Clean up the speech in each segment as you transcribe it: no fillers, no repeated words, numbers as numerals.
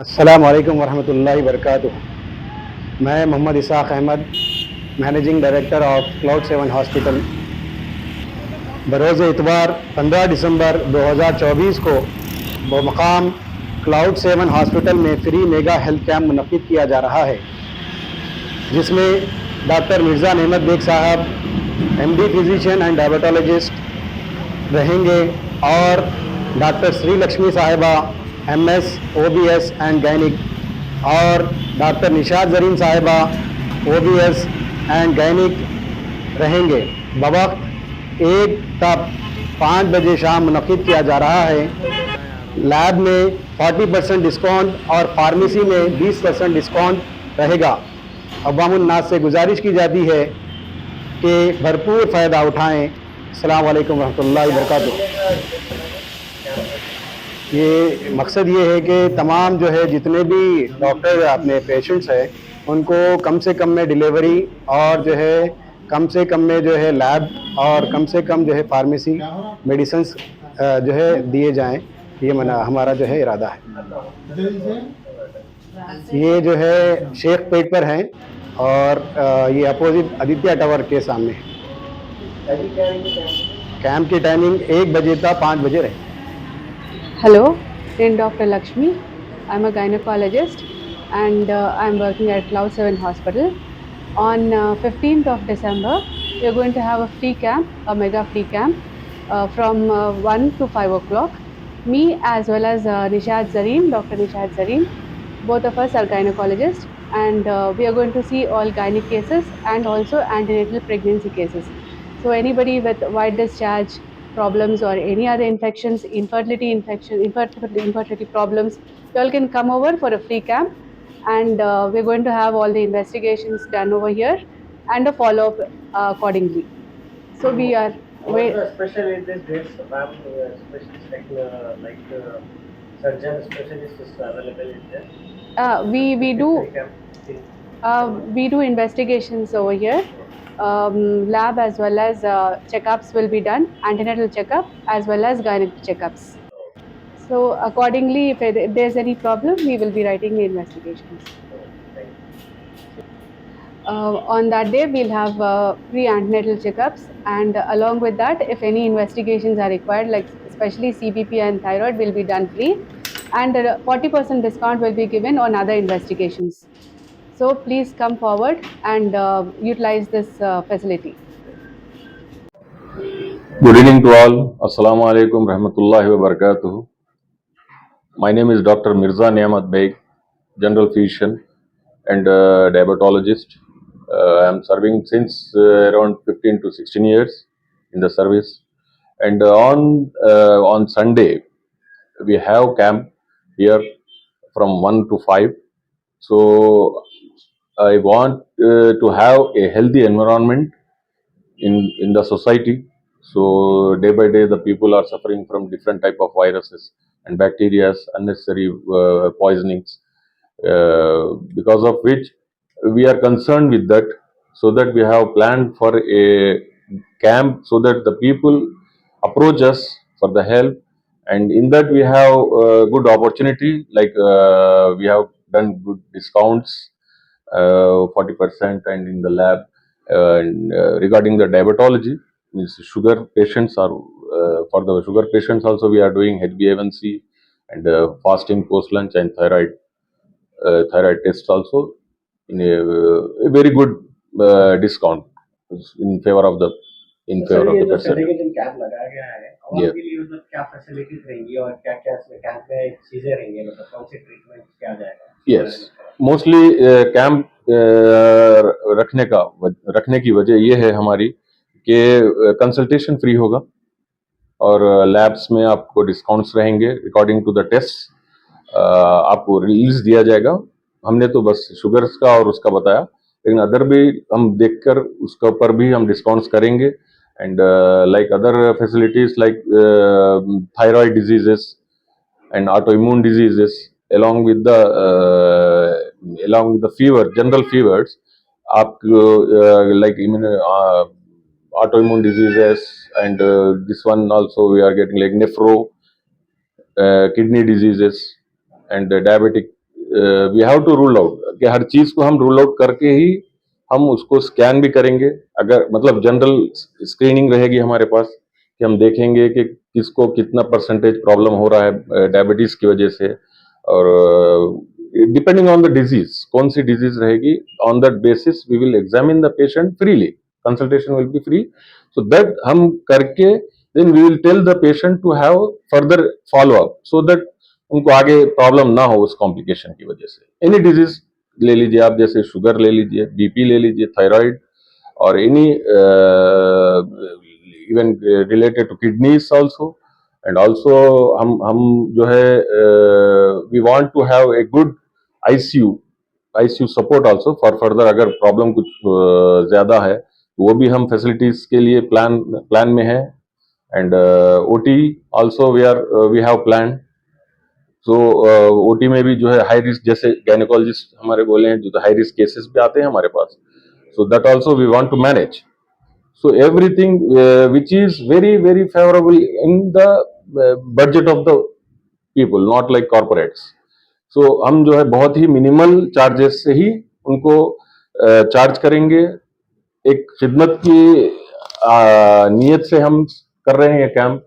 अस्सलाम वालेकुम वरहमतुल्लाहि वबरकातुहू। मैं Mohammad Ishaq Ahmad, managing director of cloud 7 hospital, बरोज़ इतवार 15 दिसंबर 2024 को बमकाम क्लाउड 7 हॉस्पिटल में फ्री मेगा हेल्थ कैंप मुनक्किद किया जा रहा है, जिसमें डॉक्टर मिर्ज़ा नेमत बेग साहब, एमडी फिजिशियन एंड डायबिटोलॉजिस्ट रहेंगे और डॉक्टर श्री लक्ष्मी साहिबा, एमएस ओबीएस एंड गैनिक, और डॉक्टर निशात जरीन साहिबा, ओबीएस एंड गैनिक रहेंगे। बवक्त 1 ता 5 बजे शाम मुनक्किद किया जा रहा है। लैब में 40% डिस्काउंट और फार्मेसी में 20% डिस्काउंट रहेगा। अवामुन्नास से गुजारिश की जाती है कि भरपूर फ़ायदा उठाएँ। अस्सलाम वालेकुम रहमतुल्लाहि व बरकातुहू। ये मकसद ये है कि तमाम जो है जितने भी डॉक्टर अपने पेशेंट्स हैं उनको कम से कम में डिलीवरी और जो है कम से कम में जो है लैब और कम से कम जो है फार्मेसी मेडिसिन्स जो है दिए जाएं। ये मना हमारा जो है इरादा है। ये जो है शेख पेट पर हैं और ये अपोजिट आदित्य टावर के सामने है। कैंप की टाइमिंग 1 बजे तक 5 बजे रहे। Hello, I'm Dr. Lakshmi. I'm a gynecologist and I'm working at Cloud 7 Hospital. On 15th of December, we are going to have a free camp, a mega free camp from 1 to 5 o'clock. Me as well as Nishad Zareen, Dr. Nishad Zareen, both of us are gynecologists and we are going to see all gynec cases and also antenatal pregnancy cases. So anybody with white discharge problems or any other infections, infertility problems, you all can come over for a free camp and we're going to have all the investigations done over here and a follow-up accordingly. So we are. What the special in this dates, ma'am? Specialist surgeon specialist is available in there. We do we do investigations over here. Lab as well as checkups will be done, antenatal checkup as well as gynec checkups. So accordingly, if there's any problem, we will be writing the investigations. On that day, we'll have free antenatal checkups, and along with that, if any investigations are required, like especially CBP and thyroid, will be done free, and 40% discount will be given on other investigations. So please come forward and utilize this facility. Good evening to all. Assalamu alaikum rahmatullahi wa barakatuh. My name is Dr. Mirza Niamat Beg, general physician and diabetologist. I am serving since around 15 to 16 years in the service. And on Sunday, we have camp here from 1 to 5. So I want to have a healthy environment in the society. So day by day, the people are suffering from different type of viruses and bacteria, unnecessary poisonings, because of which we are concerned with that. So that we have planned for a camp so that the people approach us for the help, and in that we have good opportunity, like we have done good discounts, 40%, and in the lab, and regarding the diabetology, means sugar patients are, for the sugar patients also we are doing HbA1c and fasting post lunch and thyroid tests also in a very good discount in favor of the patient. Segregation camp लगाया गया है और Yeah. के लिए मतलब क्या facilities रहेंगी और क्या क्या इसमें कैंप में चीजें रहेंगी, मतलब कौन सी ट्रीटमेंट क्या जाएगा? Yes, मोस्टली कैंप रखने की वजह ये है हमारी कि कंसल्टेशन फ्री होगा और लैब्स में आपको डिस्काउंट्स रहेंगे अकॉर्डिंग टू द टेस्ट, आपको रिलीज दिया जाएगा। हमने तो बस शुगर्स का और उसका बताया, लेकिन अदर भी हम देखकर उसके ऊपर भी हम डिस्काउंट्स करेंगे। And like other facilities like thyroid diseases and autoimmune diseases, along with the fever, general fevers, आपको like autoimmune diseases, and this one also we are getting like nephro, kidney diseases, and diabetic we have to rule out कि हर चीज को हम rule out करके ही हम उसको scan भी करेंगे। अगर मतलब जनरल स्क्रीनिंग रहेगी हमारे पास कि हम देखेंगे कि किसको कितना परसेंटेज प्रॉब्लम हो रहा है डायबिटीज की वजह से, और डिपेंडिंग ऑन द डिजीज कौन सी डिजीज रहेगी, on that basis we will examine the patient freely, consultation will be free, so that हम करके then we will tell the patient to have further follow up so that उनको आगे problem ना हो उस कॉम्प्लिकेशन की वजह से। एनी डिजीज ले लीजिए आप, जैसे शुगर ले लीजिए, बीपी ले लीजिए, थायराइड, और any even related to kidneys also, and also हम जो है we want to have a good ICU support also for further, अगर प्रॉब्लम कुछ ज्यादा है तो वो भी हम फैसिलिटीज के लिए प्लान में है। And OT also we have plan. So OT में भी जो है हाई रिस्क, जैसे गायनेकोलॉजिस्ट हमारे बोले हैं, जो हाई रिस्क केसेस भी आते हैं हमारे पास, so that also we want to manage. So everything which is very very favorable in the budget of the people, not like corporates. So हम जो है बहुत ही मिनिमल चार्जेस से ही उनको चार्ज करेंगे। एक खिदमत की नीयत से हम कर रहे हैं ये कैंप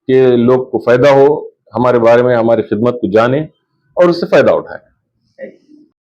कि लोग को फायदा हो, हमारे बारे में हमारी खिदमत को जाने और उससे फायदा उठाए।